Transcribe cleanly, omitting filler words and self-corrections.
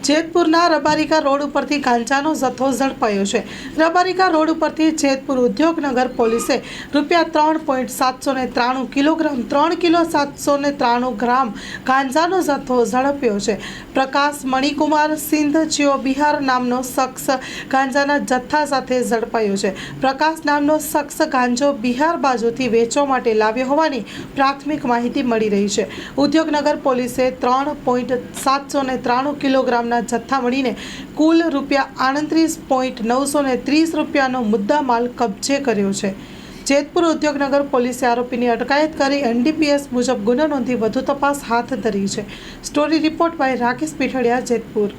જેતપુરના Rabarika road ઉપરથી ગાંજાનો જથ્થો ઝડપાયો છે। રબારિકા રોડ ઉપરથી જેતપુર ઉદ્યોગનગર પોલીસે ₹3.793 કિલોગ્રામ 3 કિલો 793 ગ્રામ ગાંજાનો જથ્થો ઝડપ્યો છે। પ્રકાશ મણિકુમાર સિંધ જેઓ બિહાર નામનો શખ્સ ગાંજાના જથ્થા સાથે ઝડપાયો છે। પ્રકાશ નામનો શખ્સ ગાંજો બિહાર બાજુથી વેચવા માટે લાવ્યો હોવાની પ્રાથમિક માહિતી મળી રહી છે। ઉદ્યોગનગર પોલીસે 3.793 કિલોગ્રામના જથ્થા મળીને કુલ ₹38.930 મુદ્દામાલ કબજે કર્યો છે। જેતપુર ઉદ્યોગનગર પોલીસે આરોપીની અટકાયત કરી NDPS મુજબ ગુનો નોંધી વધુ તપાસ હાથ ધરી છે। Story report by Rakesh Pithadiya, Jetpur.